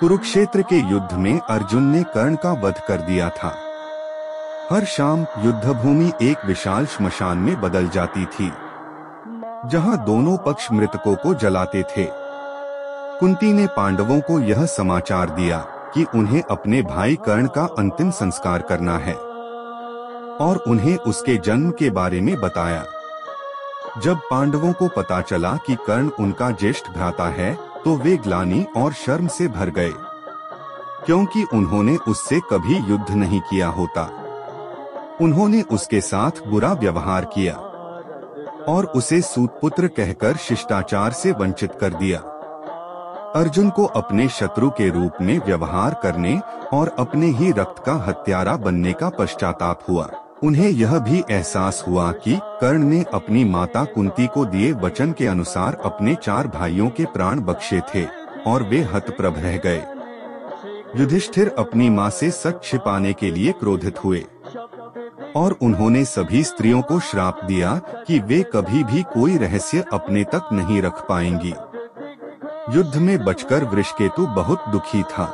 कुरुक्षेत्र के युद्ध में अर्जुन ने कर्ण का वध कर दिया था। हर शाम युद्धभूमि एक विशाल श्मशान में बदल जाती थी, जहां दोनों पक्ष मृतकों को जलाते थे। कुंती ने पांडवों को यह समाचार दिया कि उन्हें अपने भाई कर्ण का अंतिम संस्कार करना है और उन्हें उसके जन्म के बारे में बताया। जब पांडवों को पता चला कि कर्ण उनका ज्येष्ठ भ्राता है, तो वे ग्लानि और शर्म से भर गए, क्योंकि उन्होंने उससे कभी युद्ध नहीं किया होता। उन्होंने उसके साथ बुरा व्यवहार किया और उसे सूतपुत्र कहकर शिष्टाचार से वंचित कर दिया। अर्जुन को अपने शत्रु के रूप में व्यवहार करने और अपने ही रक्त का हत्यारा बनने का पश्चाताप हुआ। उन्हें यह भी एहसास हुआ कि कर्ण ने अपनी माता कुंती को दिए वचन के अनुसार अपने 4 भाइयों के प्राण बख्शे थे और वे हतप्रभ रह गए। युधिष्ठिर अपनी मां से सच छिपाने के लिए क्रोधित हुए और उन्होंने सभी स्त्रियों को श्राप दिया कि वे कभी भी कोई रहस्य अपने तक नहीं रख पाएंगी। युद्ध में बचकर वृषकेतु बहुत दुखी था।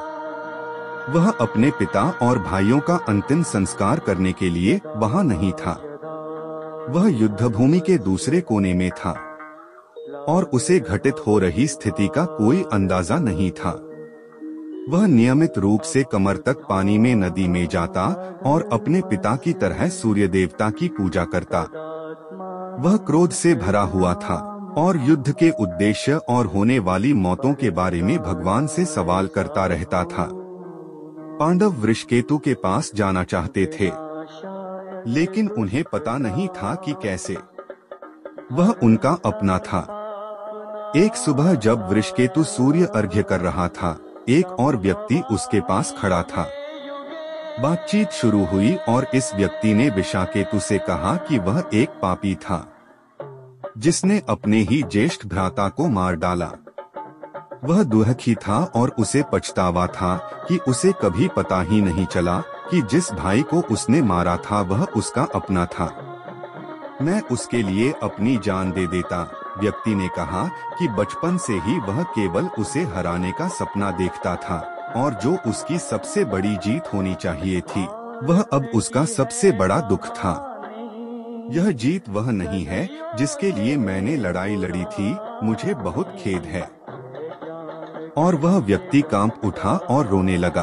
वह अपने पिता और भाइयों का अंतिम संस्कार करने के लिए वहां नहीं था। वह युद्धभूमि के दूसरे कोने में था और उसे घटित हो रही स्थिति का कोई अंदाजा नहीं था। वह नियमित रूप से कमर तक पानी में नदी में जाता और अपने पिता की तरह सूर्य देवता की पूजा करता। वह क्रोध से भरा हुआ था और युद्ध के उद्देश्य और होने वाली मौतों के बारे में भगवान से सवाल करता रहता था। पांडव वृषकेतु के पास जाना चाहते थे, लेकिन उन्हें पता नहीं था कि कैसे। वह उनका अपना था। एक सुबह जब वृषकेतु सूर्य अर्घ्य कर रहा था, एक और व्यक्ति उसके पास खड़ा था। बातचीत शुरू हुई और इस व्यक्ति ने विशाकेतु से कहा कि वह एक पापी था, जिसने अपने ही ज्येष्ठ भ्राता को मार डाला। वह दुखी था और उसे पछतावा था कि उसे कभी पता ही नहीं चला कि जिस भाई को उसने मारा था वह उसका अपना था। मैं उसके लिए अपनी जान दे देता, व्यक्ति ने कहा कि बचपन से ही वह केवल उसे हराने का सपना देखता था और जो उसकी सबसे बड़ी जीत होनी चाहिए थी, वह अब उसका सबसे बड़ा दुख था। यह जीत वह नहीं है जिसके लिए मैंने लड़ाई लड़ी थी, मुझे बहुत खेद है। और वह व्यक्ति कांप उठा और रोने लगा।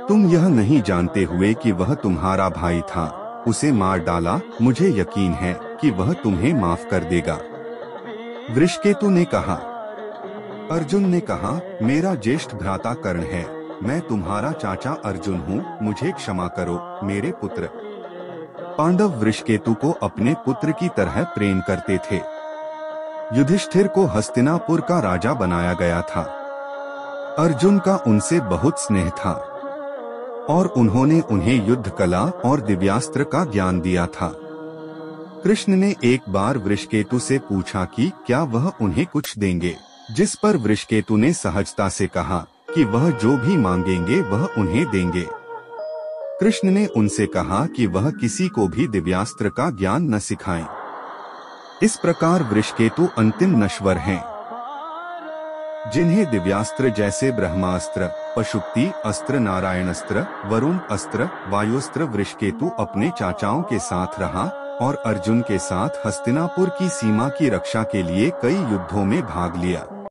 तुम यह नहीं जानते हुए कि वह तुम्हारा भाई था, उसे मार डाला, मुझे यकीन है कि वह तुम्हें माफ कर देगा। वृषकेतु ने कहा। अर्जुन ने कहा, मेरा ज्येष्ठ भ्राता कर्ण है, मैं तुम्हारा चाचा अर्जुन हूँ, मुझे क्षमा करो मेरे पुत्र। पांडव वृषकेतु को अपने पुत्र की तरह प्रेम करते थे। युधिष्ठिर को हस्तिनापुर का राजा बनाया गया था। अर्जुन का उनसे बहुत स्नेह था और उन्होंने उन्हें युद्ध कला और दिव्यास्त्र का ज्ञान दिया था। कृष्ण ने एक बार वृषकेतु से पूछा कि क्या वह उन्हें कुछ देंगे, जिस पर वृषकेतु ने सहजता से कहा कि वह जो भी मांगेंगे वह उन्हें देंगे। कृष्ण ने उनसे कहा कि वह किसी को भी दिव्यास्त्र का ज्ञान न सिखाएं। इस प्रकार वृषकेतु अंतिम नश्वर हैं, जिन्हें दिव्यास्त्र जैसे ब्रह्मास्त्र, पशुपति अस्त्र, नारायणास्त्र, वरुण अस्त्र, वायुस्त्र। वृषकेतु अपने चाचाओं के साथ रहा और अर्जुन के साथ हस्तिनापुर की सीमा की रक्षा के लिए कई युद्धों में भाग लिया।